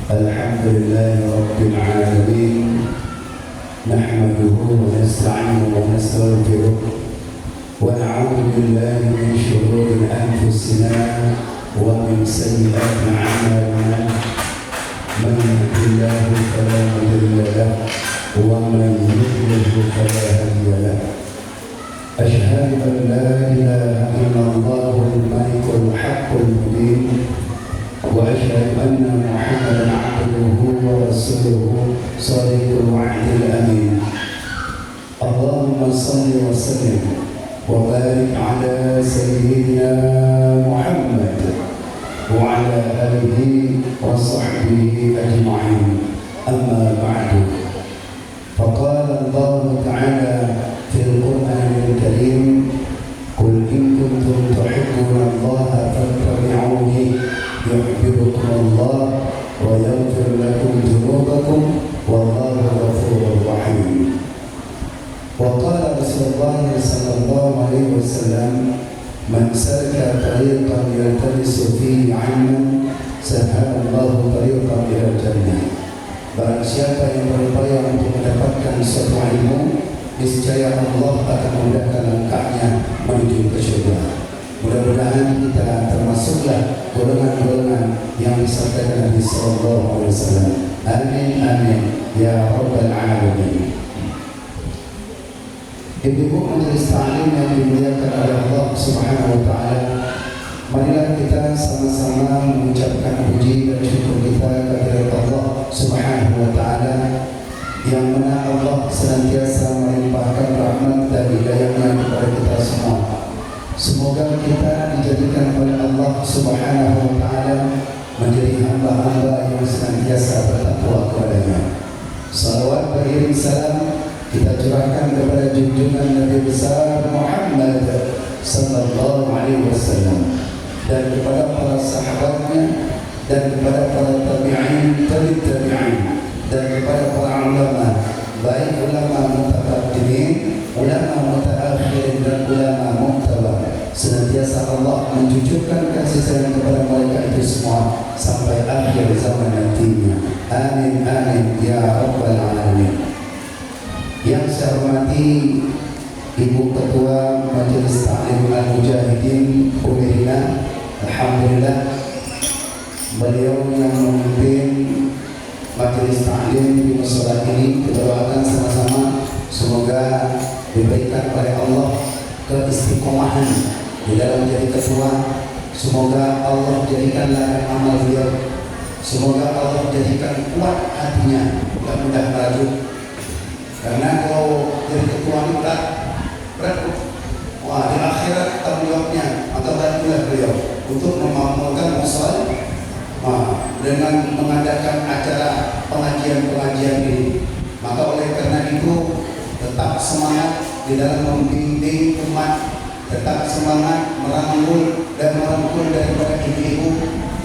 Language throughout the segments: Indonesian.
الحمد لله رب العالمين نحمده ونستعينه ونستغفره ونعوذ بالله من شرور أنفسنا ومن سيئات أعمالنا من يهده الله فلا مضل له ومن يضلل فلا هادي له أشهد أن لا إله إلا الله الملك الحق المبين وأشهد أن محمدا عبده ورسوله صادق الوعد الأمين اللهم صل وسلم وبارك على سيدنا محمد وعلى آله وصحبه أجمعين أما بعد فقال الله تعالى في القرآن الكريم قل إن كنتم تحبون الله فاتبعوني يحببكم الله ويغفر لكم ذنوبكم والله غفور رحيم وقال رسول الله صلى الله عليه وسلم من سلك طريقا يلتمس فيه علما سهل الله طريقا إلى الجنة. Barang siapa yang berupaya untuk mendapatkan suatu ilmu, niscaya Allah akan memudahkan langkahnya menuju ke surga. Mudah-mudahan kita termasuklah golongan-golongan yang disampaikan Nabi Sallallahu Alaihi Wasallam. Amin amin ya Rabbal Alamin. Ibu-ibu majelis ta'lim yang dimuliakan oleh Allah Subhanahu Wa Taala, marilah kita sama-sama mengucapkan puji dan syukur kita kepada Allah Subhanahu Wa Taala yang mana Allah senantiasa melimpahkan rahmat dan hidayahnya kepada kita semua. Semoga kita dijadikan oleh Allah Subhanahu Wa Taala menjadi hamba-hamba yang senantiasa bertakwa kepadanya. Salawat beriring salam kita curahkan kepada junjungan Nabi besar Muhammad sallallahu alaihi wasallam dan kepada para sahabatnya dan kepada para tabi'in dan kepada para ulama, baik ulama mutaqaddimin, ulama mutaakhirin dan ulama muqtabar. Senantiasa Allah mencucurkan kasih sayang kepada mereka itu semua sampai akhir zaman nantinya. Amin amin ya Rabbal Alamin. Yang saya hormati Ibu Ketua Majelis Ta'lim Al-Mujahidin Umirina, alhamdulillah beliau yang memimpin Majelis Ta'lim di musola ini. Kita doakan sama-sama semoga diberikan oleh Allah keistiqomahan di dalam jadi ketua. Semoga Allah jadikan ladang amal beliau. Semoga Allah jadikan kuat hatinya, tidak mudah ragu. Karena kalau jadi ketua ini berat. Wah, di akhirat tanggung jawabnya atau bantulah beliau untuk memakmurkan musola dengan mengadakan acara pengajian-pengajian ini. Maka oleh karena itu tetap semangat di dalam membimbing umat, tetap semangat merangkul dan merangkul daripada ibu-ibu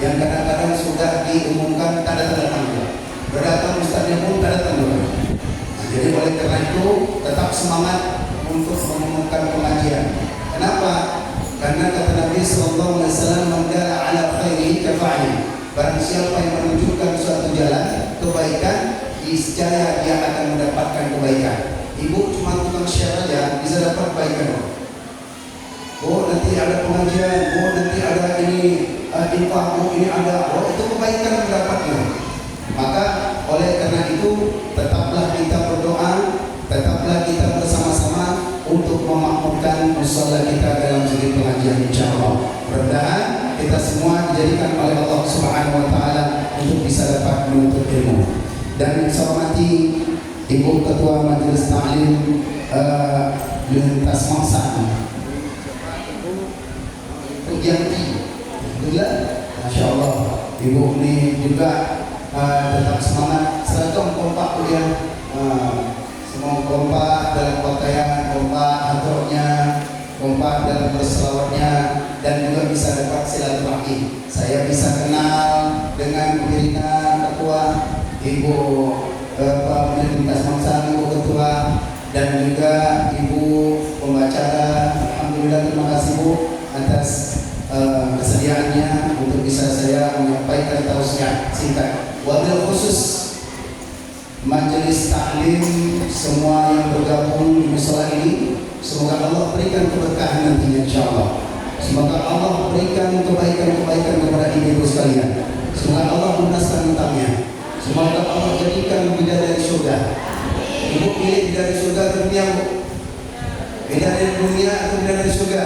yang kadang-kadang sudah diumumkan tak ada tanda tangan. Berdatang ustaznya pun tak ada tanda tangan. Jadi oleh karena itu tetap semangat untuk mengumumkan pengajian. Kenapa? Karena kata Nabi Sallallahu Alaihi Wasallam, "Mandala ala khairi kafa'in." Barang siapa yang menunjukkan suatu jalan kebaikan, niscaya dia akan mendapatkan kebaikan. Ibu cuma tukang share aja bisa dapat kebaikan. Oh nanti ada pengajian, oh nanti ada ini infak, oh ini ada, oh itu kebaikan mendapatnya. Maka oleh karena itu tetaplah kita berdoa, tetaplah kita bersama-sama untuk memakmurkan musola kita dalam segi pengajian insyaallah. Mudah-mudahan kita semua dijadikan oleh Allah Subhanahu Wa Taala untuk bisa dapat menuntut ilmu. Dan saya hormati Ibu Ketua Majelis Ta'lim Lintas Mangsa Pujianti, Masya Allah. Ibu ini juga tetap semangat, seragam kompak kuliah, semua kompak dalam pakaian, kompak aturnya, kompak dalam berselawatnya, dan juga bisa dapat silaturahmi. Saya bisa kenal dengan Umirina Ketua, Ibu Lintas Mangsa, Ibu Ketua, dan juga Ibu Pembacara. Alhamdulillah, terima kasih Bu atas kesediaannya untuk bisa saya menyampaikan tausiah singkat. Wabil khusus majelis taklim semua yang bergabung di musola ini, semoga Allah berikan keberkahan nantinya insyaallah. Semoga Allah berikan kebaikan-kebaikan kepada ibu-ibu sekalian. Semoga Allah lunaskan hutangnya. Semoga Allah jadikan bidadari surga. Ibu pilih bidadari surga atau dunia, Bu? Bidadari dunia atau bidadari surga?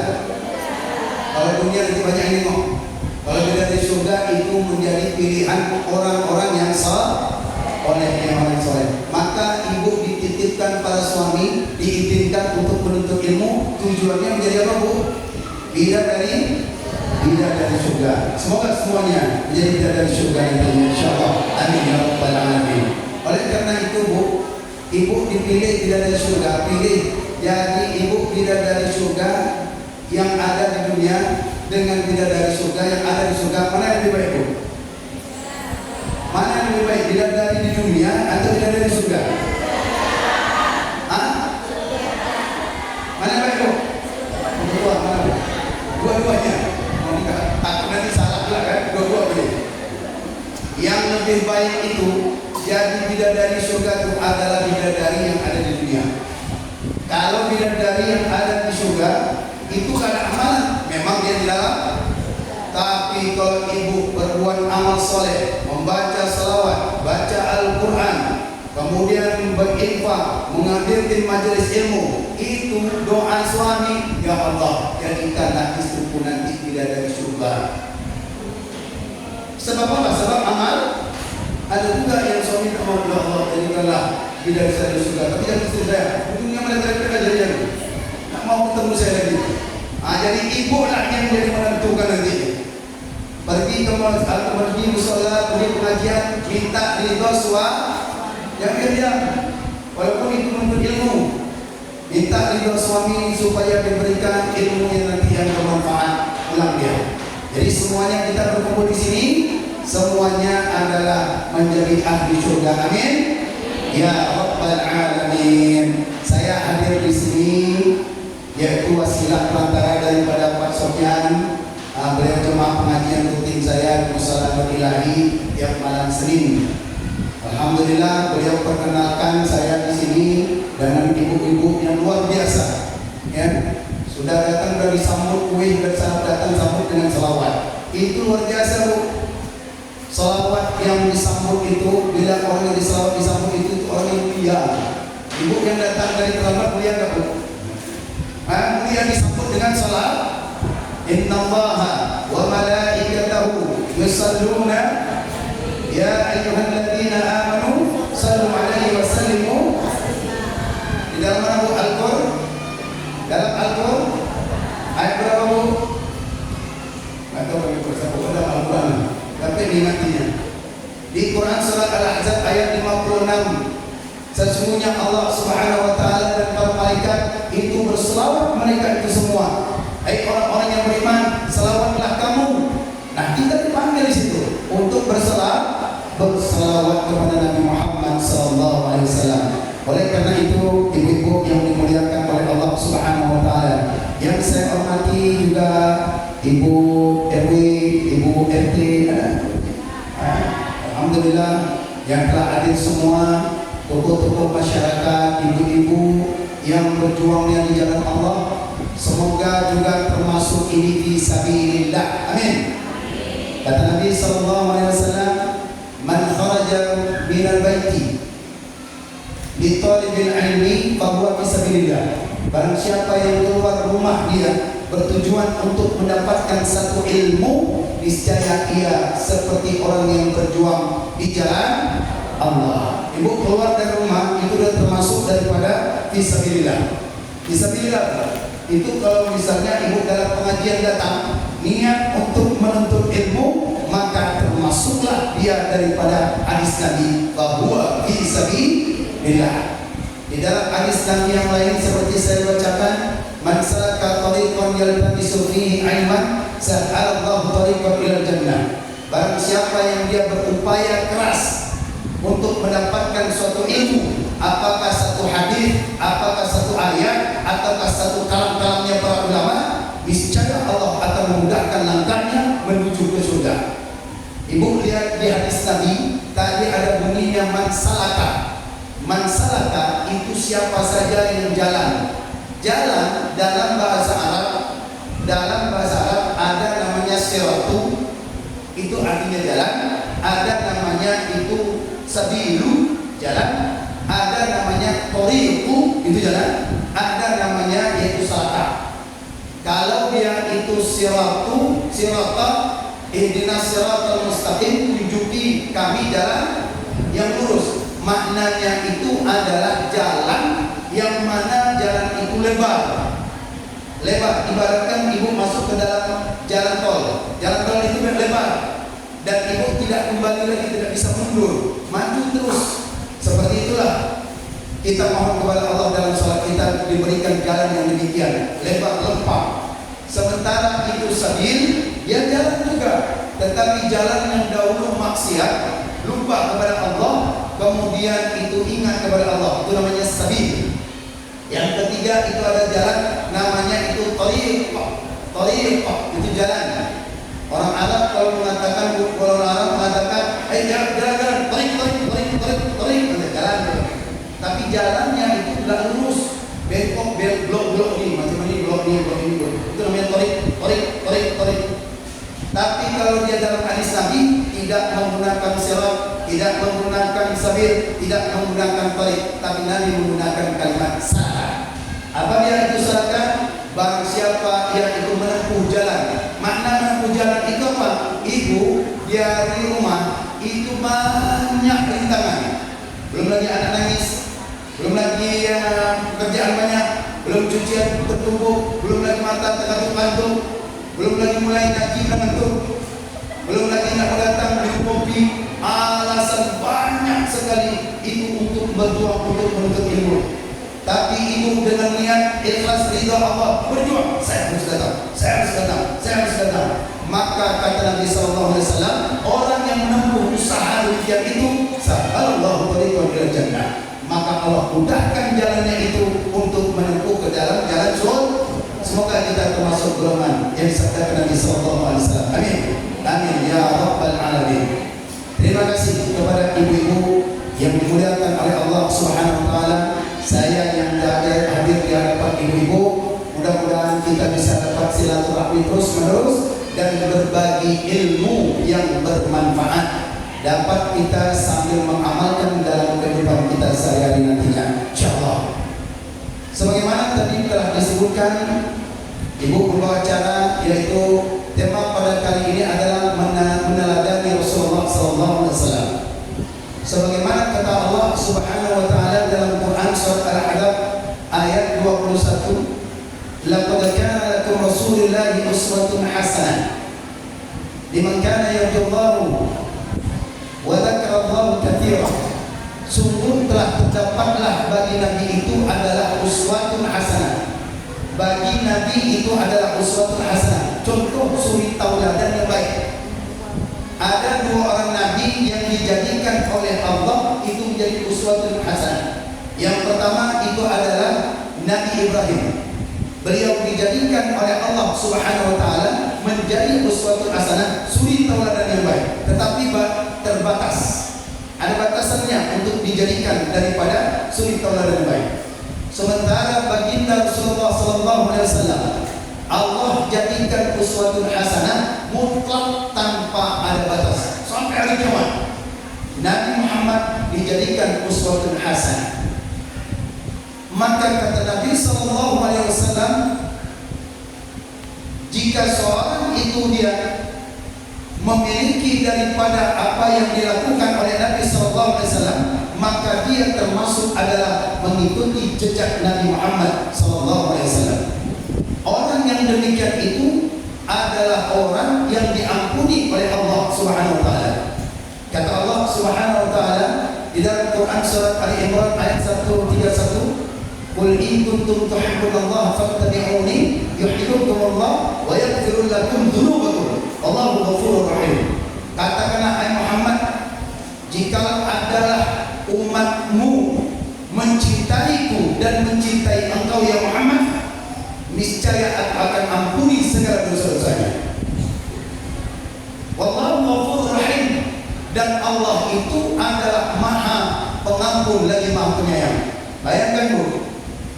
Kalau dunia nanti banyak yang nengok. Kalau bidadari surga itu menjadi pilihan orang-orang yang oleh yang orang soleh. Maka ibu dititipkan para suami, diizinkan untuk menuntut ilmu. Tujuannya menjadi apa, Bu? Bidadari surga. Semoga semuanya menjadi bidadari surga nantinya insyaallah. Amin ya rabbal alamin. Oleh karena itu, Bu, ibu dipilih bidadari surga, pilih jadi ibu bidadari surga yang ada di dunia dengan bidadari surga yang ada di surga. Mana yang lebih baik, Bu? Mana yang lebih baik, bidadari di dunia atau bidadari di surga? Hah? Mana yang baik, Bu? Dua, mana, Bu? Dua-duanya. Takut nanti salah pula kan? Dua-dua boleh. Yang lebih baik itu jadi bidadari surga itu adalah bidadari yang ada di dunia. Kalau bidadari yang ada di surga itu karena amalan, memang dia di dalam. Tapi kalau ibu berbuat amal soleh, membaca salawat, baca Al-Quran, kemudian berinfak, menghadiri majelis ilmu, itu doa suami, ya Allah jadikanlah istriku nanti bidadari surga. Sebab apa? Sebab amal. Ada juga yang suami tak mau, ya Allah jadikanlah bidadari surga, tapi jangan istri saya, ujungnya mereka jadi tak mau ketemu saya lagi. Jadi ibu lah yang jadi menentukan nanti. Pergi ke masjid, musola, pergi pengajian, minta ridho suami, jangan diam. Walaupun itu menuntut ilmu, minta ridho suami supaya diberikan ilmu yang nanti yang bermanfaat ulang dia. Jadi semuanya kita berkumpul di sini, semuanya adalah menjadi ahli surga. Amin. Ya Rabbal Alamin. Saya hadir di sini yaitu wasilah perantara daripada Pak Sofyan. Beliau jemaah pengajian rutin saya di Musala Ilahi tiap malam Senin. Alhamdulillah beliau perkenalkan saya di sini dengan ibu-ibu yang luar biasa. Ya, sudah datang dari sambut kuih dan datang sambut dengan selawat. Itu luar biasa, Bu. Selawat yang disambut itu, bila orang yang disambut itu orang yang mulia. Ibu yang datang dari terlambat mulia enggak, Bu? Mulia disambut dengan salat. Innallaha wa malaikatahu yusalluna ya ayyuhalladzina amanu sallu alaihi wa sallimu. Di dalam Al-Qur'an, dalam Al-Qur'an ayat berapa, Bu? Enggak tahu bagi bersama dalam Al-Qur'an, tapi diingatnya di Quran surat Al-Ahzab ayat 56. Sesungguhnya Allah Subhanahu wa taala dan para malaikat itu berselawat mereka itu semua. Hai orang-orang yang beriman, selawatlah kamu. Nah, kita dipanggil di situ untuk berselawat kepada Nabi Muhammad SAW. Oleh karena itu, ibu-ibu yang dimuliakan oleh Allah Subhanahu wa taala, yang saya hormati juga Ibu RW, Ibu RT, alhamdulillah yang telah hadir semua, tokoh-tokoh masyarakat, ibu-ibu yang berjuangnya di jalan Allah. Semoga juga termasuk ini fi sabilillah. Amin. Kata Nabi sallallahu alaihi wasallam, "Man kharaja min al-baiti li talibil ilmi fa huwa fi sabilillah." Barang siapa yang keluar rumah dia bertujuan untuk mendapatkan satu ilmu, niscaya ia seperti orang yang berjuang di jalan Allah. Ibu keluar dari rumah itu sudah termasuk daripada fi sabilillah. Fi sabilillah itu kalau misalnya ibu dalam pengajian datang niat untuk menuntut ilmu, maka termasuklah dia daripada hadis Nabi bahwa fi sabilillah. Di dalam hadis Nabi yang lain seperti saya bacakan, man salaka tariqan yaltamisu fihi ilman sahalallahu tariqan ilal jannah. Barang siapa yang dia berupaya keras untuk mendapatkan suatu ilmu, apakah satu hadis, apakah satu ayat, ataukah satu kalam-kalamnya para ulama, niscaya Allah akan memudahkan langkahnya menuju ke surga. Ibu lihat di hadis Nabi tadi ada bunyinya man salaka. Man salaka itu siapa saja yang jalan. Jalan dalam bahasa Arab ada namanya siratu, itu artinya jalan. Ada namanya itu sabilu, jalan. Ada namanya tariqu, itu jalan. Ada namanya yaitu salaka. Kalau dia itu sirata ihdinas siratal mustaqim, tunjuki kami jalan yang lurus. Maknanya itu adalah jalan yang mana jalan itu lebar. Ibaratkan ibu masuk ke dalam jalan tol. Jalan tol itu lebar dan ibu tidak kembali lagi, tidak bisa mundur, maju terus. Seperti itulah kita mohon kepada Allah dalam salat kita diberikan jalan yang demikian lebar lempang. Sementara itu sabil, ya jalan juga, tetapi jalan yang dahulu maksiat, lupa kepada Allah, kemudian itu ingat kepada Allah, itu namanya sabil. Yang ketiga itu ada jalan namanya itu tariq, itu jalan. Orang Arab kalau mengatakan, jalan, tariq, jalan. Tapi jalannya itu tidak lurus, bengkok, blok ini, macam ini, blok ini. Itu namanya tariq. Tapi kalau dia dalam hadis Nabi tidak menggunakan sirat, tidak menggunakan sabil, tidak menggunakan tariq, tapi Nabi menggunakan kalimat salah. Apa dia itu salahkan? Barang siapa yang itu menempuh jalan. Makna menempuh jalan itu apa? Ibu dia di rumah itu banyak rintangan. Belum lagi anak nangis, belum lagi pekerjaan banyak, belum cucian tertumpuk, belum lagi mata tergantung-gantung, belum lagi mulai ngaji mengantuk, belum lagi nak datang minum kopi. Alasan banyak sekali itu untuk berjuang untuk menuntut ilmu. Tapi ibu dengan niat ikhlas ridha Allah berjuang, saya harus datang. Maka kata Nabi SAW, orang yang menempuh usaha demikian itu, sahalallahu tariqan ila jannah, maka Allah mudahkan jalannya itu untuk menempuh ke dalam jalan surga. Semoga kita termasuk golongan yang disabdakan Nabi SAW. Amin ya rabbal alamin. Terima kasih kepada ibu-ibu yang dimuliakan oleh Allah Subhanahu wa taala. Saya yang hadir di hadapan ibu-ibu, mudah-mudahan kita bisa dapat silaturahmi terus-menerus dan berbagi ilmu yang bermanfaat, dapat kita sambil mengamalkan dalam kehidupan kita sehari-hari nantinya, insyaallah. Sebagaimana tadi telah disebutkan ibu pembawa acara, yaitu tema pada kali ini adalah meneladani Rasulullah SAW. Sebagaimana kata Allah Subhanahu wa taala dalam Quran surat Al-Ahzab ayat 21, laqad kana lakum rasulillahi uswatun hasanah liman kana yarjullaha wa dzakarallaha katsiran. Sungguh telah terdapatlah bagi Nabi itu adalah uswatun hasanah. Bagi Nabi itu adalah uswatun hasanah, contoh suri tauladan yang baik. Ada dua orang Nabi yang dijadikan oleh Allah itu menjadi uswatun hasanah. Yang pertama itu adalah Nabi Ibrahim. Beliau dijadikan oleh Allah Subhanahu wa taala menjadi uswatun hasanah, suri tauladan yang baik. Tetapi terbatas. Ada batasannya untuk dijadikan daripada suri tauladan yang baik. Sementara baginda Rasulullah SAW, Allah jadikan uswatun hasanah mutlak tanpa ada batas sampai hari kiamat. Nabi Muhammad dijadikan uswatun hasanah. Maka kata Nabi SAW, jika seorang itu dia memiliki daripada apa yang dilakukan oleh Nabi SAW, maka dia termasuk adalah mengikuti jejak Nabi Muhammad SAW. Orang yang demikian itu adalah orang yang diampuni oleh Allah Subhanahu wa taala. Kata Allah Subhanahu wa taala di dalam Quran surat Ali Imran ayat 131, "Qul in kuntum tuhibbunallaha fattabi'uni yuhibbukumullah wa yaghfir lakum dzunubakum. Allahu ghafurur rahim." Katakanlah hai Muhammad, jika adalah umatmu mencintaiku dan mencintai engkau ya Muhammad, niscaya aku akan ampuni segala dosa-dosanya. Wallahu ghafurur rahim, dan Allah itu adalah Maha Pengampun lagi Maha Penyayang. Bayangkan Bu,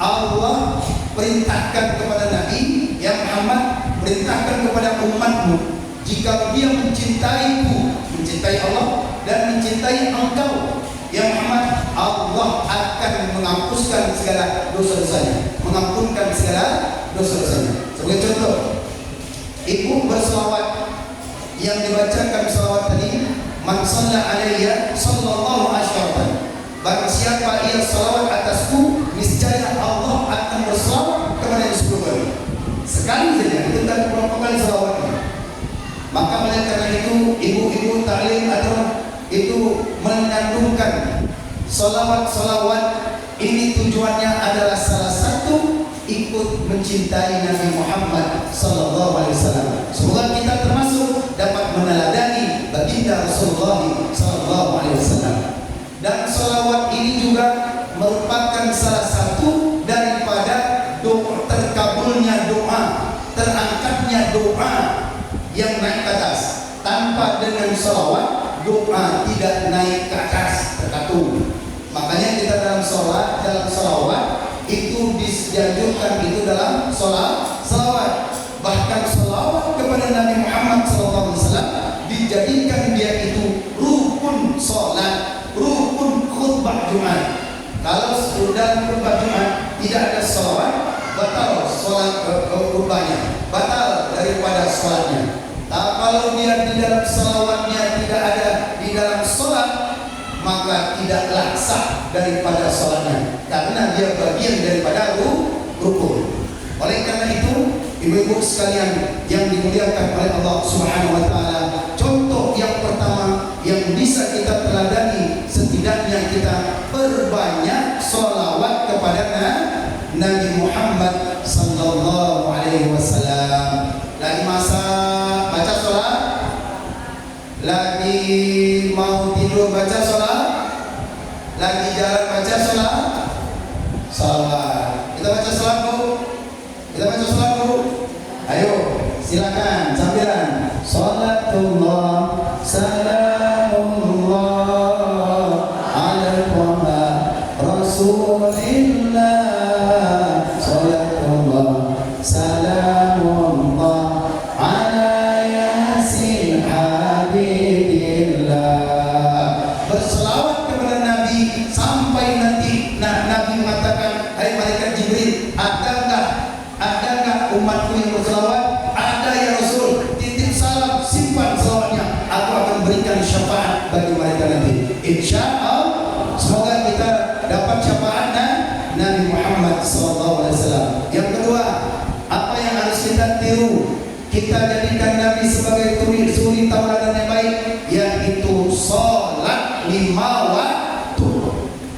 Allah perintahkan kepada Nabi, ya Muhammad, perintahkan kepada umatmu, jika dia mencintaiku, mencintai Allah dan mencintai engkau, ya Muhammad, Allah akan menghapuskan segala dosa-dosanya, mengampunkan segala dosa-dosanya. Sebagai contoh, ibu berselawat, yang dibacakan selawat tadi, man shalla alayya sallallahu asyaratan, barang siapa ia selawat atasku, niscaya Allah akan berselawat kepada 10 kali. Sekali saja, itu tak berapa kali selawatnya. Maka oleh karena itu, ibu-ibu taklim atau itu menyantumkan salawat-salawat ini, tujuannya adalah salah satu ikut mencintai Nabi Muhammad sallallahu alaihi wasallam. Semoga kita termasuk dapat meneladani baginda Rasulullah sallallahu alaihi wasallam. Dan salawat ini juga merupakan salah satu daripada doa, terkabulnya doa, terangkatnya doa yang naik ke atas. Tanpa dengan salawat, doa tidak naik ke atas, terkatung. Makanya kita dalam sholat, dalam salawat itu dianjurkan itu dalam salawat. Bahkan salawat kepada Nabi Muhammad SAW dijadikan dia itu rukun sholat, rukun khutbah Jumat. Kalau dalam khutbah Jumat tidak ada salawat, batal sholat khutbahnya, batal daripada sholatnya. Kalau dia di dalam salawatnya tidak ada di dalam sholat, maka tidaklah sah daripada sholatnya, karena dia bagian daripada rukun. Oleh karena itu, ibu-ibu sekalian yang dimuliakan oleh Allah Subhanahu wa taala, contoh yang pertama yang bisa kita teladani, setidaknya kita perbanyak sholawat kepada Nabi Muhammad sallallahu alaihi wasallam. Lagi masak baca sholat, lagi mau tidur baca sholat, lagi jalan baca sholat. Kita baca sholat Bu, kita baca sholat Bu. Ayo silakan sambilan. Sholatullah salamullah ala Taha Rasulillah. Sholatullah salamullah ala Yasin Habibillah. Berselawat kepada Nabi sampai nanti Nabi mengatakan, hai malaikat Jibril, adakah umatku yang berselawat? Ada ya Rasul, titip salam, simpan selawatnya, aku akan berikan syafaat bagi mereka nanti. Insya Allah, semoga kita dapat syafaat Nabi Muhammad SAW. Yang kedua, apa yang harus kita tiru, kita jadikan Nabi sebagai suri tauladan yang baik, yaitu sholat 5 waktu.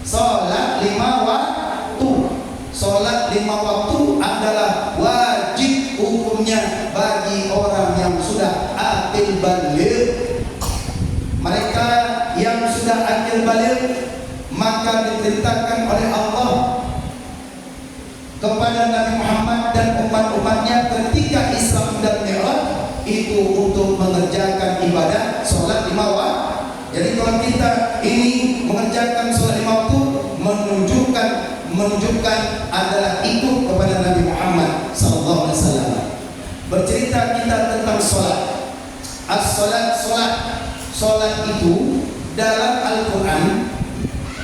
Sholat 5 waktu. Sholat 5 waktu adalah wajib hukumnya bagi orang yang sudah akil baligh. Mereka yang sudah akil baligh, maka diperintahkan oleh Allah kepada Nabi Muhammad dan umat-umatnya ketika Isra dan Mi'raj itu untuk mengerjakan ibadah sholat 5 waktu. Jadi kalau kita ini mengerjakan sholat 5 waktu, menunjukkan adalah ikut kepada Nabi Muhammad SAW. Bercerita kita tentang sholat. Sholat itu dalam Al-Quran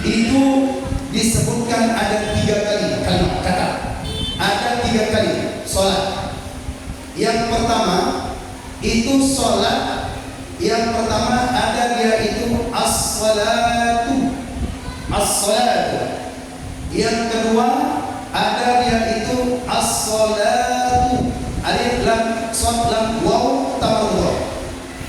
itu disebutkan ada 3 kali kalimat kata. Ada 3 kali sholat. Yang pertama itu sholat. Yang pertama ada dia itu as-salatu. Yang kedua ada dia itu as-salatu. Alif lam shad lam waw tamur.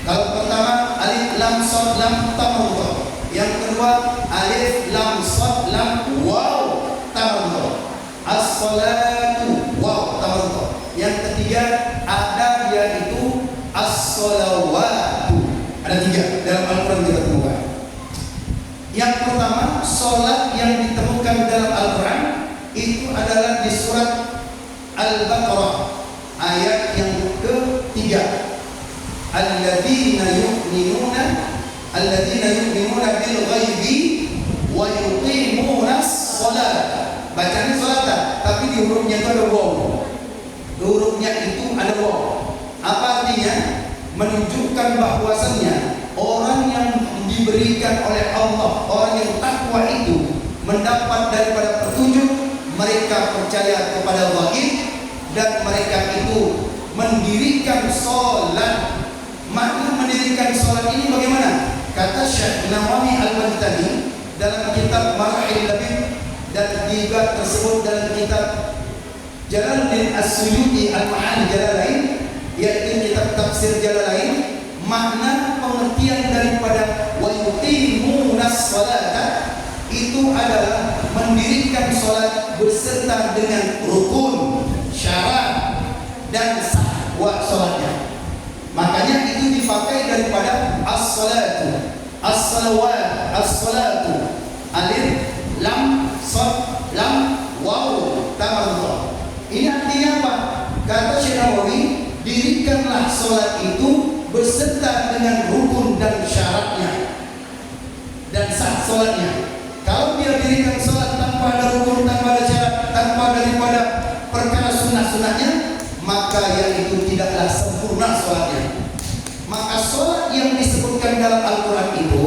Kalau pertama alif lam shad lam tamur. Yang kedua alif lam shad lam waw tamur. As-salatu waw tamur. Yang ketiga ada dia itu as-salawatu. Ada 3 dalam Al-Quran kita temukan. Yang pertama, sholat yang ditemukan dalam Al-Quran itu adalah di surat Al-Baqarah ayat yang ketiga. Alladzina yu'minuna bil ghaibi wa yuqimunas shalah. Bacanya salat, tapi di hurufnya itu ada waw. Hurufnya itu ada waw. Apa artinya? Menunjukkan bahwasannya orang yang diberikan oleh Allah, orang yang takwa itu mendapat daripada petunjuk, mereka percaya kepada wahid, dan mereka itu mendirikan sholat. Makna mendirikan sholat ini bagaimana? Kata Syekh Nawawi Al-Majtani dalam kitab Marahil Labib, dan juga tersebut dalam kitab Jalaluddin As-Suyuti Al-Ma'ani Jalalain, yaitu kitab tafsir Jalalain. Makna pengertian daripada wa yuqimunas sholata itu adalah mendirikan sholat beserta dengan rukun, syarat, dan sah sholatnya. Makanya itu dipakai daripada as-salatu, as-salawat, as-salatu, alif, lam, sad, lam, waw, tamam. Ini artinya apa? Kata Syekh Nawawi, dirikanlah sholat itu beserta dengan rukun dan syaratnya dan sah sholatnya. Kalau dia dirikan sholat tanpa ada rukun, tanpa ada syarat, tanpa daripada perkara sunnah-sunnahnya, maka yang itu tidaklah sempurna sholatnya. Maka sholat yang disebutkan dalam Al-Quran itu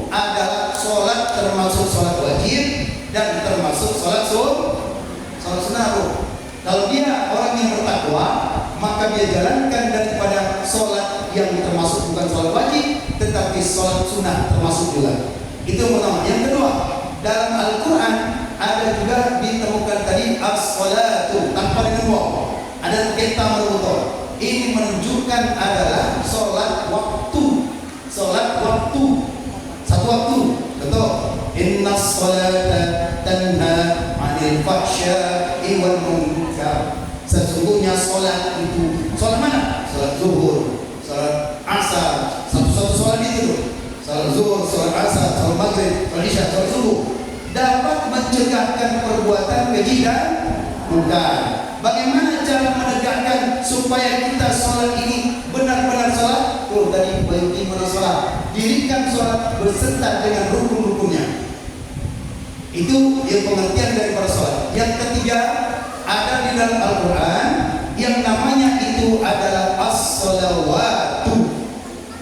adalah sholat termasuk sholat wajib dan termasuk sholat sunnah. Kalau dia orang yang bertakwa, maka dia jalankan daripada sholat yang termasuk bukan sholat wajib, tetapi sholat sunnah termasuk juga. Itu yang pertama. Yang kedua, dalam Al-Quran ada juga ditemukan tadi as-salatu tanpa dengan waw, ada kita merupakan. Ini menunjukkan adalah sholat waktu, sholat waktu, satu waktu. Betul. Inna sholata tanha 'anil fahsya'i wal munkar. Sesungguhnya sholat itu, sholat mana? Sholat zuhur, sholat asar, satu-satu sholat itu. Sholat zuhur, sholat asar, sholat maghrib, sholat isya, sholat subuh dapat mencegahkan perbuatan keji dan munkar. Bagaimana cara menegakkan supaya kita sholat ini benar-benar sholat? Oh, tadi bagaimana sholat? Dirikan sholat beserta dengan rukun-rukunnya. Itu yang pengertian daripada sholat. Yang ketiga, ada di dalam Al-Quran yang namanya itu adalah as-salawatu.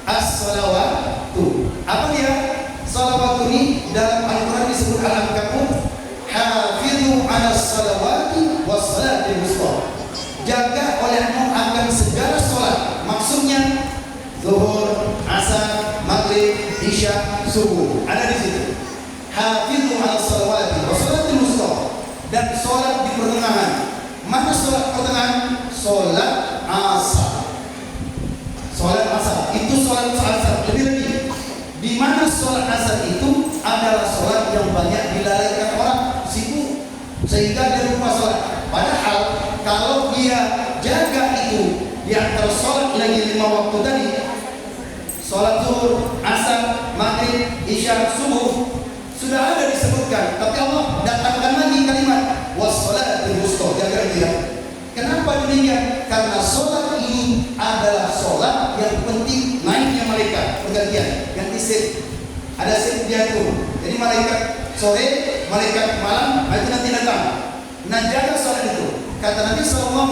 As-salawatu. Apa dia? Salawatu ini dalam Al-Quran disebut Al-Ankabut, hafidhu 'alas salawati was salatil wusta. Jaga olehmu akan segala sholat. Maksudnya zuhur, asar, maghrib, isya, subuh. Ada di situ. Hafidhu 'alas salawati was salatil wusta. Dan sholat di pertengahan. Mana sholat pertengahan? Sholat asar. Sholat asar itu sholat asar. Lebih-lebih di mana sholat asar itu adalah sholat yang banyak dilalaikan orang, sibuk sehingga dia lupa sholat. Padahal kalau dia jaga itu di antara sholat lagi 5 waktu tadi, sholat zuhur, asar, maghrib, isya, subuh, sudah ada disebutkan. Tapi Allah datangkan lagi kalimat wassalatul wusta, jaga itu ya. Kenapa demikian? Karena sholat ini adalah sholat yang penting. Naiknya malaikat pergantian, ganti shift, ada shift dia tuh. Jadi malaikat sore, malaikat malam, itu nanti datang. Nah, jaga sholat itu. Kata Nabi SAW,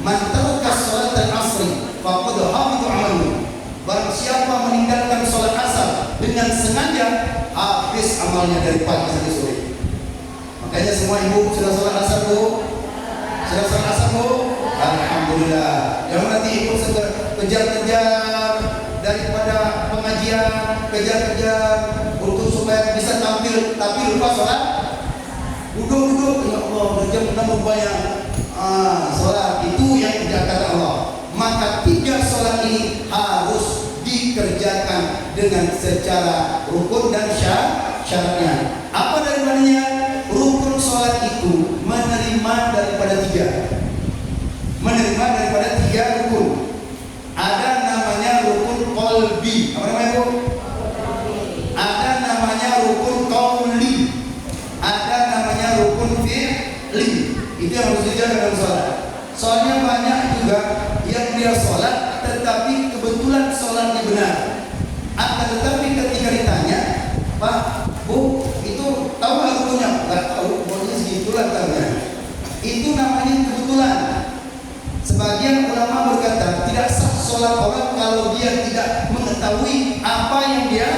man taraka sholat al-asri faqad habita amaluhu. Barang siapa meninggalkan sholat asar dengan sengaja, habis amalnya dari pagi sampai sore. Makanya semua ibu sudah sholat asar bu, sudah sholat asar bu, alhamdulillah. Jangan nanti ibu kejar-kejar daripada pengajian, kejar-kejar untuk supaya bisa tampil, tapi lupa sholat. Duduk-duduk, ya Allah, udah jam 6 rupanya. Sholat itu yang dijaga Allah. Maka 3 sholat ini harus dikerjakan dengan secara rukun dan syaratnya. Apa daripadanya? Rukun sholat itu menerima daripada 3. Menerima daripada 3 rukun. Ada namanya rukun qalbi. Apa namanya itu? Ada namanya rukun qauli. Ada namanya rukun fi'li. Itu yang harus dijaga dalam sholat. Soalnya apa? banyak juga yang dia sholat tetapi kebetulan sholatnya benar. Akan tetapi ketika ditanya, Pak, Bu, itu tahu nggak rukunnya? Nggak tahu, pokoknya segitulah tahunya. Itu namanya kebetulan. Sebagian ulama berkata tidak sah sholat orang kalau dia tidak mengetahui apa yang dia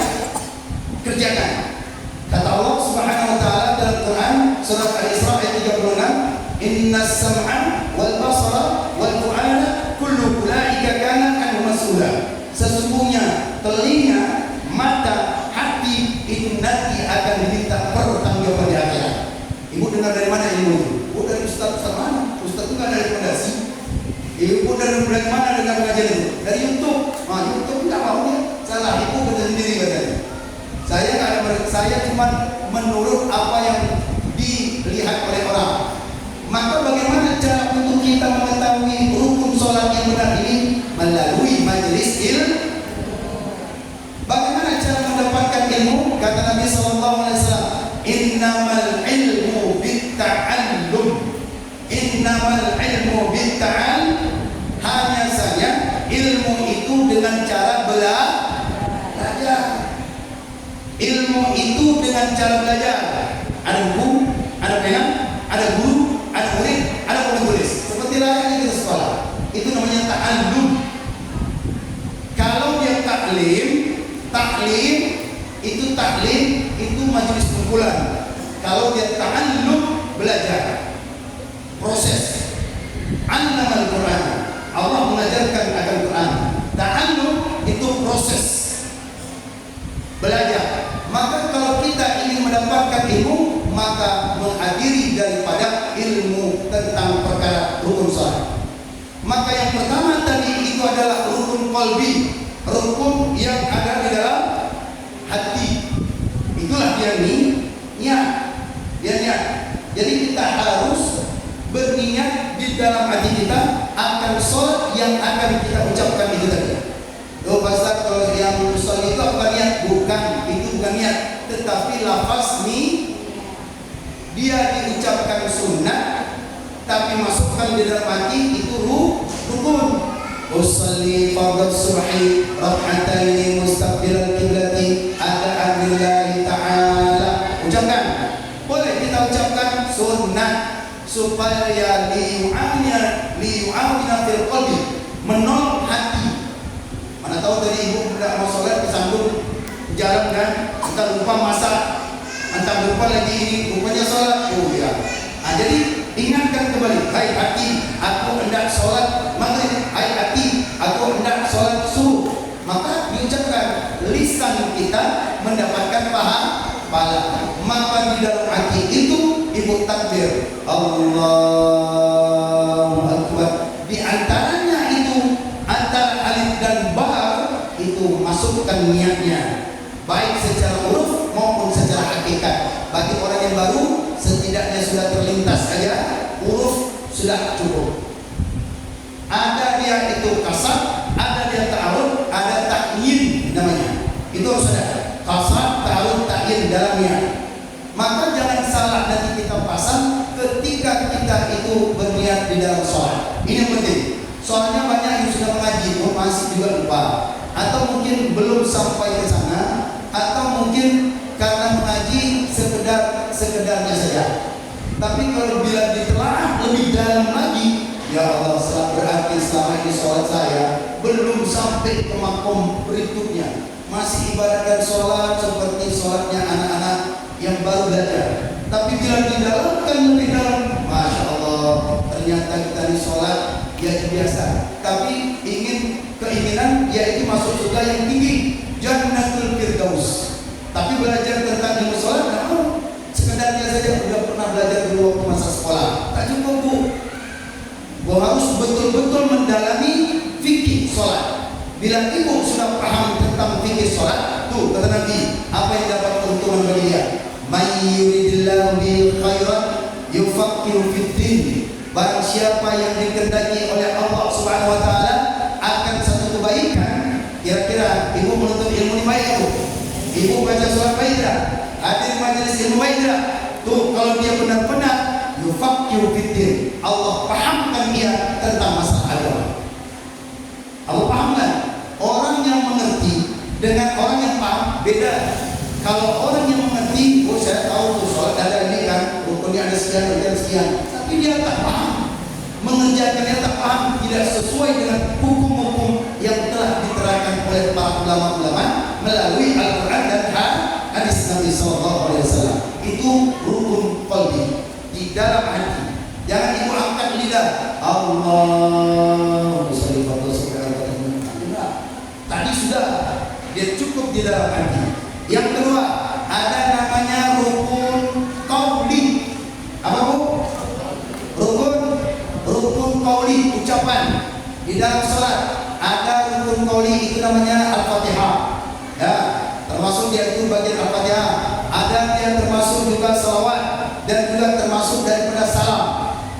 kerjakan. Kata Allah Subhanahu wa taala dalam Quran surat Al-Isra ayat 36, "Innas sam'a wal basara wal fu'ada kullu ulaika kana anhu mas'ula." Sesungguhnya telinga, mata, hati itu nanti akan diminta pertanggungjawaban di akhirat. Ibu dengar dari mana ilmu itu? Oh, dari ustaz mana? Ustaz itu kan dari fondasi. Ibu dari mana dengar pengajian itu? Dari YouTube. YouTube tidak mau ya. Salah, ibu benar sendiri katanya. Saya cuma menurut apa yang dilihat oleh orang. Maka bagaimana cara untuk kita mengetahui rukun sholat yang benar ini? Melalui majelis ilmu. Bagaimana cara mendapatkan ilmu? Kata Nabi SAW, innamal ilmu bitta'allum. Innamal ilmu bitta'allum. Hanya saja ilmu itu dengan cara belajar. Ilmu itu dengan cara belajar. Ada buku, ada pena, ada guru, ada murid, ada penulis. Seperti layaknya kita sekolah. Itu namanya ta'allum. Kalau dia taklim itu majelis kumpulan. Kalau dia ta'allum, belajar. Proses. Allamal Quran. Allah mengajarkan akan Quran. Ta'allum itu proses. Belajar. Maka kalau kita ingin mendapatkan ilmu, maka menghadiri daripada ilmu tentang perkara rukun salat. Maka yang pertama tadi itu adalah rukun qalbi, rukun yang ada di dalam hati. Itulah dia niat. Jadi kita harus berniat di dalam hati kita akan salat yang akan kita ucapkan itu tadi. Oh, Ustaz, kalau yang sholat itu apa niat? Bukan, itu bukan niat, tetapi lafaz dia diucapkan sunnah, tapi masukkan di dalam hati itu rukun. Usalli fardhu subhi rak'ataini mustaqbilal qiblati ada lillahi ta'ala. Ucapkan. Boleh kita ucapkan sunnah supaya liyu'awina fil qalbi, menolong hati. Mana tahu tadi ibu tidak mau sholat kesambung jalan kan, entah lupa masak, entah lupa lagi ini, rupanya sholat. Oh ya. Jadi ingatkan kembali, hai hati, aku hendak sholat maghrib. Hai hati, aku hendak sholat subuh. Maka diucapkan, lisan kita mendapatkan pahala. Maka di dalam hati itu ibu takbir, Allahu Akbar. Di antaranya itu antara alif dan ba itu masukkan niatnya, baik secara huruf maupun secara hakikat. Bagi orang yang baru, setidaknya sudah terlintas saja huruf sudah cukup. Ada dia itu kasar, ada dia ta'arud, ada ta'yin namanya. Itu harus ada kasar, ta'arud, ta'yin dalamnya. Maka jangan salah nanti kita pasang ketika kita itu berniat di dalam sholat. Ini yang penting. Soalnya banyak yang sudah mengaji, masih juga lupa, atau mungkin belum sampai ke sana, atau mungkin karena mengaji sekedarnya saja. Tapi kalau bila ditelaah lebih dalam lagi, ya Allah, berarti selama ini sholat saya belum sampai ke makom berikutnya. Masih ibaratkan sholat seperti sholatnya anak-anak yang baru belajar. Tapi bila didalamkan lebih dalam, Masya Allah, ternyata kita di sholat ya biasa. Tapi keinginan yaitu masuk surga yang tinggi, Jannatul Firdaus. Tapi belajar tentang ilmu sholat tidak mau. Sekedarnya saja sudah pernah belajar dulu waktu masa sekolah, tak cukup bu. Harus betul-betul mendalami fikih sholat. Bila ibu sudah paham tentang fikih sholat, tuh kata Nabi, apa yang dapat keuntungan bagi dia? May yuridillahu bil khairan yufaqihu fid din. Barang siapa yang dikehendaki oleh Allah Subhanahu wa taala akan satu kebaikan. Kira-kira ibu menuntut ilmu ini baik tuh. Ibu baca surah baik tak? Hadir majelis ilmu baik tak? Tuh kalau dia benar-benar yufaqihu fiddin. Allah pahamkan dia tentang masalah agama. Allah pahamkan. Orang yang mengerti dengan orang yang paham beda. Kalau orang yang mengerti, oh saya tahu tuh soal ada ini kan, rukunnya ada sekian, tapi dia tak paham, mengerjakannya tak paham, tidak sesuai dengan hukum-hukum yang telah diterangkan oleh para ulama-ulama melalui Al-Quran dan hadis Nabi SAW. Itu rukun qalbi di dalam hati. Jangan ibu angkat lidah. Allahu sholli tadi sudah, dia cukup di dalam hati. Yang kedua, ada namanya rukun qauli. Apa bu? Rukun qauli, ucapan di dalam salat. Ada rukun qauli, itu namanya Al-Fatihah. Ya, termasuk dia itu bagian Al-Fatihah. Ada yang termasuk juga salawat dan juga termasuk daripada salam.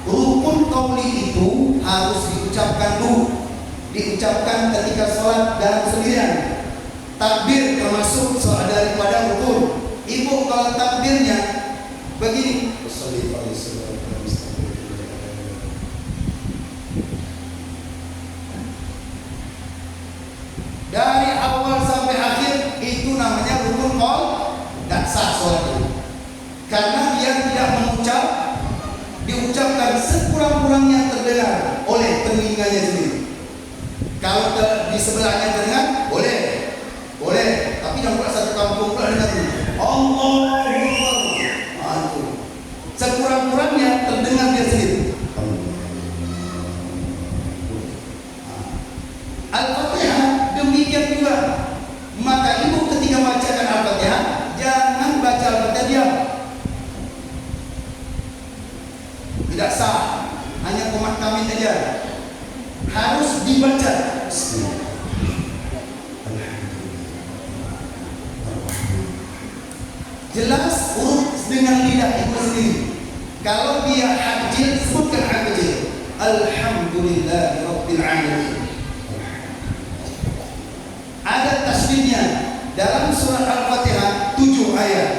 Rukun qauli itu harus diucapkan dulu. Diucapkan ketika sholat dalam sendirian. Takbir termasuk daripada rukun. Ibu kalau takbirnya begini, dari awal sampai akhir, itu namanya rukun qaul, tidak sah sholat itu. Karena dia tidak mengucap, diucapkan sekurang-kurangnya terdengar oleh telinganya sendiri. Kalau di sebelahnya terdengar, boleh, tapi jangan pula satu kampung pula dengar Allahu Akbar. Sekurang-kurangnya terdengar dia sendiri. Al-Fatihah demikian juga. Maka ibu ketika bacakan Al-Fatihah, jangan baca Al-Fatihah diam. Tidak sah, hanya komat kami saja. Harus dibaca. Jelas urut dengan lidah ibu sendiri. Kalau dia hajil, sebutkan hajil. Alhamdulillahirabbil alamin. Ada tasydidnya dalam surat Al-Fatihah 7 ayat.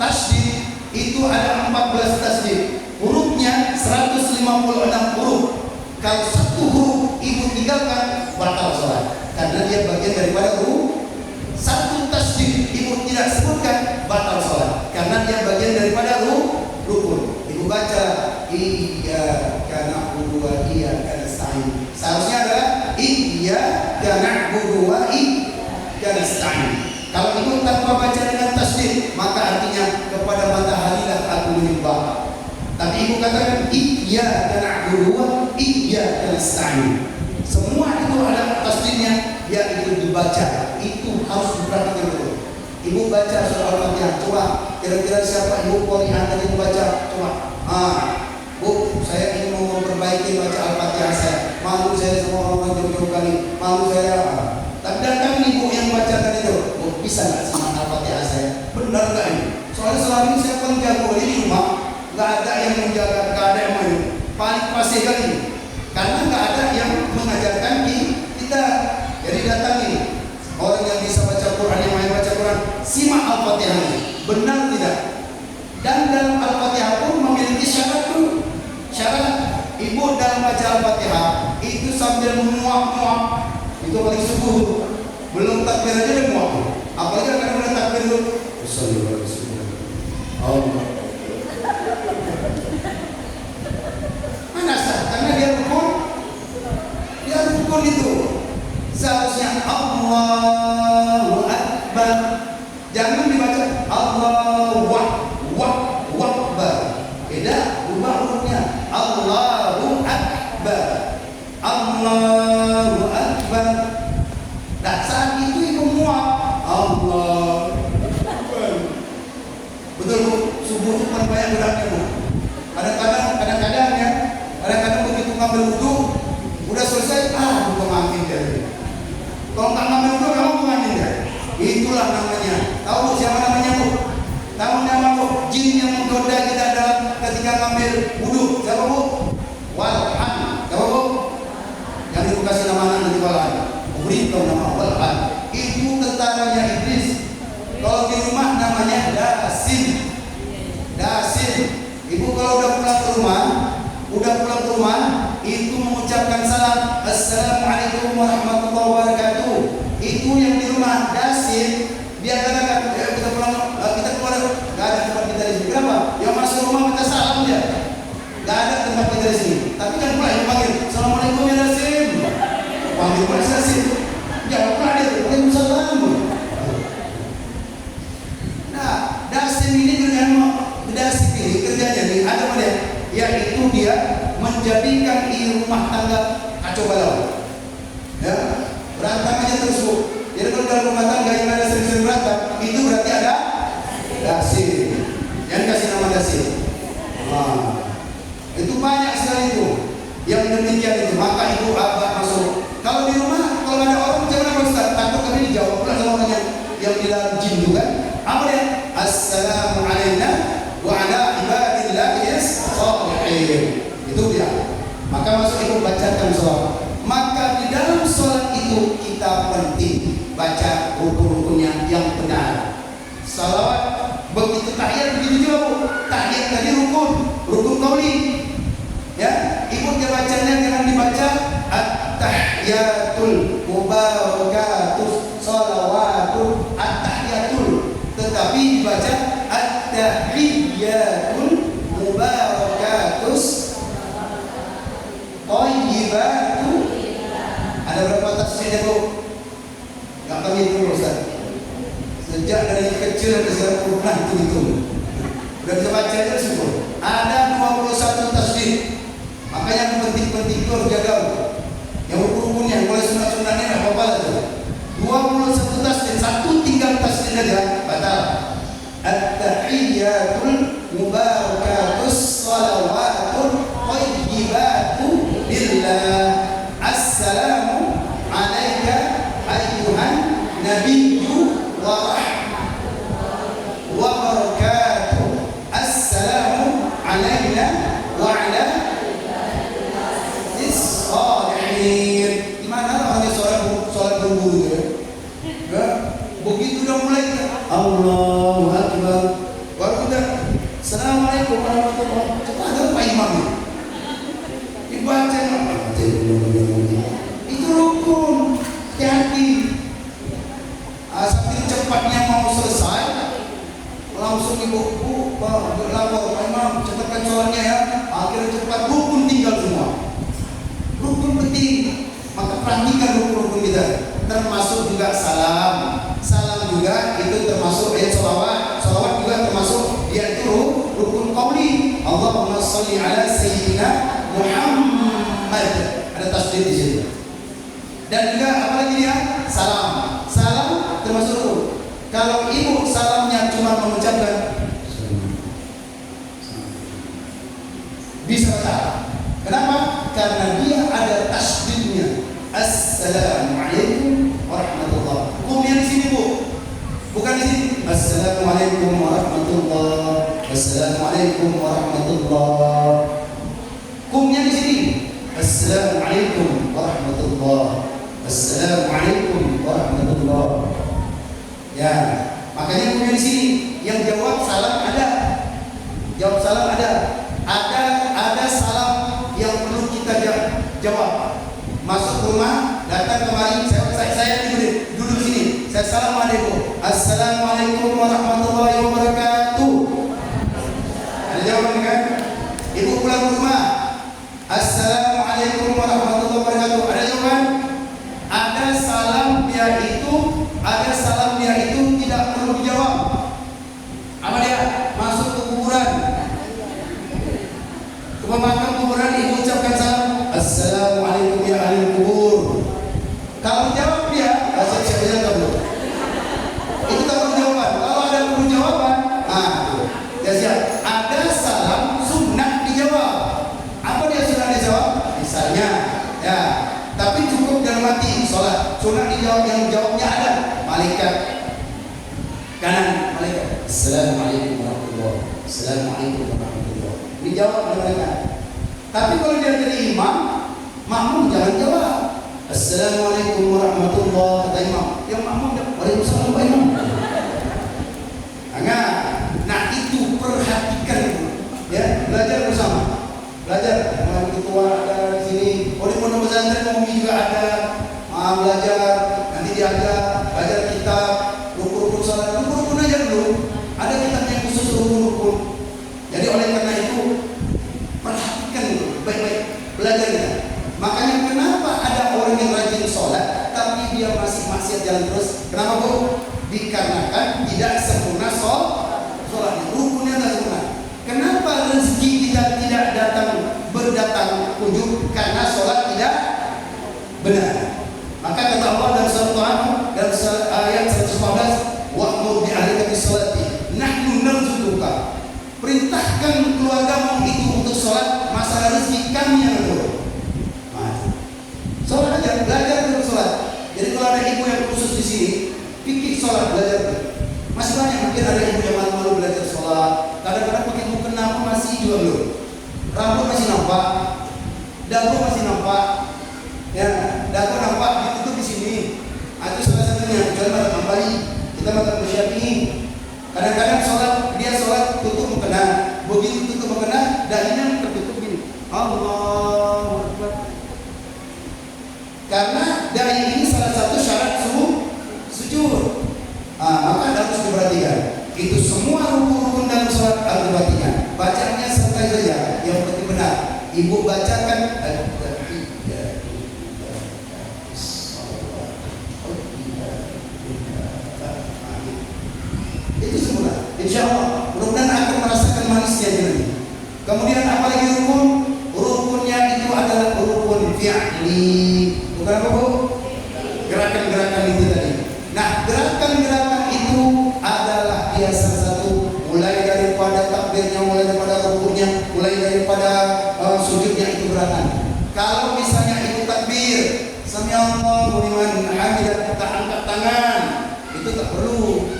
Tasydid itu ada 14 tasydid. Hurufnya 156 huruf. Kalau satu huruf ibu tinggalkan, batal sholat, karena dia bagian daripada huruf. Satu tasydid ibu tidak sebutkan, batal sholat, karena dia bagian daripada rukun. Ibu baca iyyaka na'budu wa iyyaka nasta'in. Seharusnya adalah iyyaka na'budu wa iyyaka nasta'in. Kalau ibu tanpa baca dengan tasydid, maka artinya kepada mataharilah aku menyembah. Tapi ibu katakan iyyaka na'budu wa iyyaka nasta'in. Semua itu ada tasydidnya, yaitu dibaca. Itu harus diperhatikan betul. Ibu baca surah Al-Fatihah, coba kira-kira siapa ibu qori'ah tadi baca, coba. Bu, saya ingin mau memperbaiki baca Al-Fatihah saya. Malu saya sama orang jauh-jauh kali. Malu saya. Tapi datang ibu yang bacakan itu, bu, bisa nggak sama Al-Fatihah saya? Benar nggak ini? Soalnya selama ini saya paling jago di rumah. Nggak ada yang menjaga, nggak ada yang main. Paling pasti kali, karena nggak ada yang mengajarkan kita. Jadi datangi orang yang bisa baca Quran, yang main baca Quran, simak Al-Fatihah ini, benar tidak? Dan dalam Al-Fatihah pun memiliki syarat dulu. Syarat ibu dalam baca Al-Fatihah itu sambil menguap-nguap, itu paling subuh. Belum takbir aja dia muap. Apalagi akan mulai takbir dulu. Mana sah? Karena dia rukun itu. Seharusnya Allahu Akbar. Jangan dibaca Allahu Akbar. Beda, ubah hurufnya. Allahu Akbar. Allahu Akbar. Nah, saat itu ibu muak. Allah. Betul bu, subuh itu kan banyak beratnya bu. Kadang-kadang ya, kadang-kadang begitu ngambil wudu, udah selesai, buka makin dia. Kalau nggak ngambil wudu, kamu pengamin ya. Itulah namanya. Tahu siapa namanya bu? Tahu nama bu? Jin yang menggoda kita dalam ketika ngambil wudu. Siapa bu? Walhan. Siapa bu? Yang ibu kasih nama nanti walhan. Beritahu nama walhan. Itu tentaranya iblis. Kalau di rumah namanya dasin. pulang ke rumah, itu mengucapkan salam, Assalamualaikum warahmatullahi wabarakatuh. Itu yang di rumah dasin, dia katakan, kita pulang, kita keluar, nggak ada tempat kita di sini. Kenapa? Yang masuk rumah minta salam dia, nggak ada tempat kita di sini. Tapi kan pula yang panggil, Assalamualaikum ya dasin, panggil pula dasin, jawab pula dia, Waalaikumsalam. Nah, dasin ini dengan dasin ini kerjanya nih, ada apa dia? Yaitu dia menjadikan di rumah tangga kacau balau, ya, berantem aja terus bu. Jadi kalau dalam rumah tangga yang ada sering-sering berantem, itu berarti ada dasin. Yang kasih nama dasin. Nah, itu banyak sekali itu yang demikian itu. Maka ibu abah masuk. Kalau di rumah, kalau ada orang macam mana Ustaz? Takut kami dijawab pula sama orang yang di dalam jin juga. Apa dia? Assalamualaikum wa ala ibadillahi sholihin. Itu dia. Maka masuk ibu bacakan sholat. Maka di dalam sholat itu kita penting baca rukun-rukunnya yang benar. Salawat begitu, tahiyat begitu juga bu. Tahiyat tadi rukun qauli. Ya, ibu dia bacanya jangan dibaca at-tahiyatul mubarakatus shalawatul at-tahiyatul, tetapi dibaca at-tahiyatul mubarakatus thayyibatu. Ada berapa tafsirnya bu? Gak kami itu Ustaz. Sejak dari kecil sampai sekarang Quran itu udah bisa baca itu syukur. Ada 21 tafsir. Makanya yang penting-penting itu harus jaga. Yang rukun-rukunnya, mulai sunat-sunatnya gak apa-apa lah tuh. 21 tafsir, satu tinggal tafsir saja batal. At-tahiyatul mubarakatus shalawatul thayyibatu lillah. Assalamu alayka ayyuhan nabiyyu wa rahmatullahi wa barakatuh. Assalamu alayna wa ala is-salihin. Gimana orangnya sholat berburu ya? Begitu udah mulai Allahu Akbar, baru kita Assalamualaikum warahmatullahi wabarakatuh. Cepat ada Pak Imam dibaca itu rukun. Hati-hati. Saking cepatnya mau selesai, langsung ibu lapor Pak Imam cepatkan sholatnya ya. Akhirnya cepat, rukun tinggal semua. Rukun penting. Maka perhatikan rukun-rukun kita. Termasuk juga salam. Salam juga itu termasuk sholawat. Sholawat juga termasuk yaitu rukun qauli. Allahumma sholli ala sayyidina Muhammad. Ada tasdid di situ. Dan juga apa lagi dia? Salam. Salam termasuk rukun. Kalau ibu salamnya cuma mengucapkan bisa batal. Kenapa? Karena dia ada tasdidnya. Assalamualaikum warahmatullahi. Hukumnya di sini bu, bukan di sini. Assalamualaikum warahmatullahi. Assalamualaikum warahmatullahi. Hukumnya di sini. Assalamualaikum warahmatullahi. Assalamualaikum warahmatullahi. Ya, makanya hukumnya di sini. Yang jawab salam ada. Jawab salam ada. Ada salam yang perlu kita jawab. Masuk rumah, datang kemari, saya duduk di sini. Saya Assalamualaikum. Assalamualaikum warahmatullahi wabarakatuh. Ada jawaban kan? Ibu pulang ke rumah. Assalamualaikum warahmatullahi wabarakatuh. Ada jawaban? Ada salam dia itu tidak perlu dijawab. Apa dia? Masuk ke kuburan. Ke pemakam kuburan ibu ucapkan salam. Assalamualaikum ya ahli kubur. Kalau jawab dia, siap-siap dulu. Itu tak perlu jawaban. Kalau ada perlu jawaban, ya siap. Ada salam sunnah dijawab. Apa dia sunnah dijawab? Misalnya, ya. Tapi cukup dalam hati sholat. Sunnah dijawab, yang jawabnya ada malaikat kanan, malaikat. Assalamualaikum warahmatullahi wabarakatuh. Assalamualaikum warahmatullahi wabarakatuh. Dijawab oleh malaikat. Tapi kalau dia jadi imam, makmum jangan jawab. Assalamualaikum warahmatullahi, kata imam. Yang makmum waalaikumsalam Pak Imam. Nah itu perhatikan. Ya, belajar bersama. Belajar, ketua ada di sini. Oh, di pondok pesantren Umi juga ada. Belajar, nanti diajar, belajar kitab, rukun-rukun salat, rukun-rukun aja dulu. Ada kitabnya khusus rukun-rukun. Jadi oleh karena itu perhatikan dulu, baik-baik belajar kita. Makanya kenapa ada orang yang rajin sholat tapi dia masih maksiat jalan terus? Kenapa Bu? Dikarenakan tidak sempurna sholatnya, rukunnya tidak sempurna. Kenapa rezeki kita tidak berdatang kunjung? Karena sholat tidak benar. Maka kata Allah dalam surat Al-Quran dalam ayat 114, wa'mur bi ahlika bis-sholati nahnu narzuquka. Perintahkan keluargamu itu untuk sholat, masalah rezeki kami yang atur. Sholat aja, belajar untuk sholat. Jadi kalau ada ibu yang khusus di sini, fikih sholat belajar. Masih banyak mungkin ada ibu yang malu-malu belajar sholat. Kadang-kadang pakai mukena pun masih juga belum. Rambut masih nampak, dagu masih nampak, ya, dagu nampak ditutup di sini. Itu salah satunya. Kecuali mata kembali, kita mata Syafi'i. Kadang-kadang sholat dia sholat tutup mukena, begitu tutup mukena, dahinya tertutup gini. Allahu Akbar. Karena dahi ini salah satu syarat sujud. Maka harus diperhatikan. Itu semua rukun-rukun dalam sholat harus diperhatikan. Bacanya santai saja, yang penting benar. Ibu bacakan itu semua. Insya Allah, mudah-mudahan akan merasakan manisnya nanti. Kemudian apalagi rukun? Rukunnya itu adalah rukun fi'li. Bukan apa Bu? Gerakan-gerakan itu tadi. Nah, gerakan-gerakan itu adalah biasa satu, mulai daripada takbirnya, mulai daripada rukunnya, mulai daripada sujudnya itu gerakan. Kalau misalnya itu takbir, sami Allahu liman hamidah, kita angkat tangan, itu tak perlu.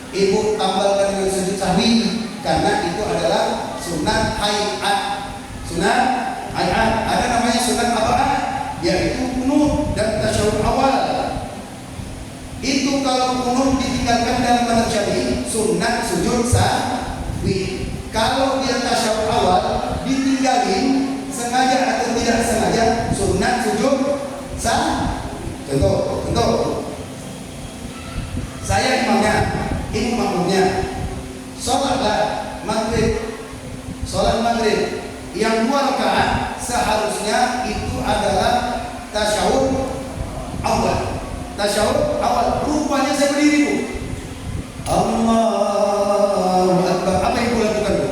Ibu tambahkan dengan sujud sahwi karena itu adalah sunat hayat. Sunat hayat. Ada namanya sunat aba'at, yaitu kunut dan tasyahud awal. Itu kalau kunut ditinggalkan dalam mazhab Syafi'i, sunat sujud sahwi. Kalau dia tasyahud awal ditinggalin sengaja atau tidak sengaja, sunat sujud sahwi. Contoh. Saya imamnya, ibu makmumnya. Sholat maghrib yang 2 rakaat seharusnya itu adalah tasyahud awal. Tasyahud awal. Rupanya saya berdiri Bu. Allahu Akbar. Apa yang ibu lakukan Bu?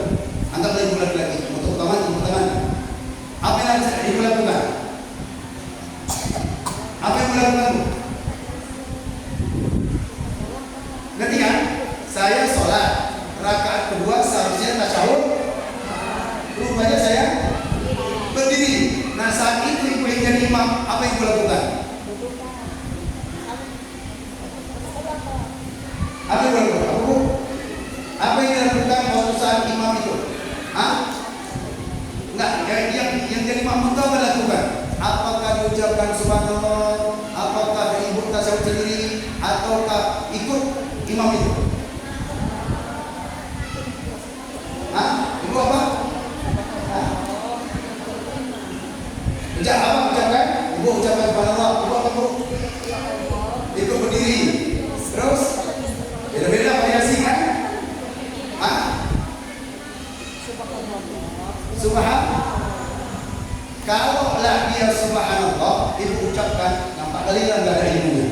Anggaplah ibu laki-laki. Untuk tangan. Apa yang ibu lakukan? Apa yang ibu lakukan Bu? Ngerti kan? Saya sholat rakaat kedua seharusnya tasyahud. Rupanya saya berdiri. Nah saat itu ibu yang jadi imam, apa yang ibu lakukan? Apa yang ibu lakukan? Apa yang dilakukan waktu saat imam itu? Enggak, yang jadi imam itu apa lakukan? Apakah diucapkan subhanallah? Apakah ibu tasyahud sendiri? Ataukah ikut imam itu? Ibu apa? Apa ucapkan? Ibu ucapkan subhanallah. Ibu apa Bu? Ibu berdiri. Terus beda-beda variasi kan? Subhanallah. Kalau lah dia subhanallah, ibu ucapkan, nampak kali lah nggak ada ilmunya.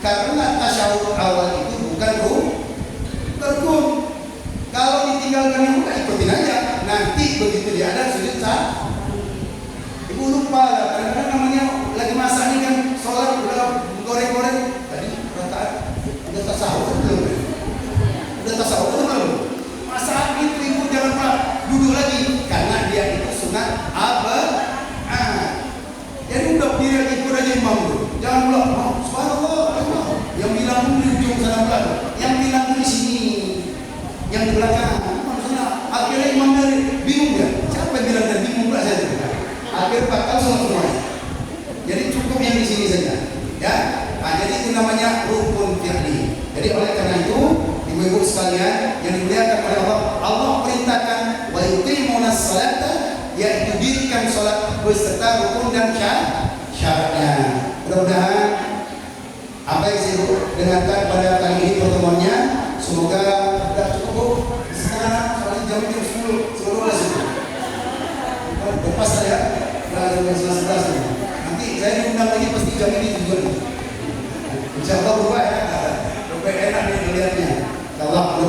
Karena tasyahud awal itu bukan rukun. Kalau ditinggalkan ibu, ikutin aja. Nanti begitu dia ada sujud sah. Ibu lupa lah, kadang-kadang namanya lagi masak nih kan, sholat udah goreng-goreng. Tadi rakaat udah tasawuf belum? Udah tasawuf belum? Masak itu ibu jangan lupa duduk lagi, karena dia itu sunat abad. Jadi udah diri ikut aja imam itu. Jangan bilang, subhanallah, yang bilang di ujung sana belakang, yang bilang di sini, yang di belakang. Akhirnya imam dari bingung ya. Siapa yang bilang dari bingung pula saya? Akhir bakal semuanya. Jadi cukup yang di sini saja, ya. Jadi itu namanya rukun fi'li. Jadi oleh karena itu, ibu-ibu sekalian yang dimuliakan oleh Allah, Allah perintahkan wa yuqimu yaitu dirikan sholat beserta rukun dan syaratnya. Mudah-mudahan apa yang saya dengarkan pada kali ini pertemuannya semoga tidak cukup. Sekarang soalnya jam 10 lepas saya jam 11 nanti saya diundang lagi pasti jam ini juga. Insya Allah berubah ya, lebih enak nih melihatnya. Kalau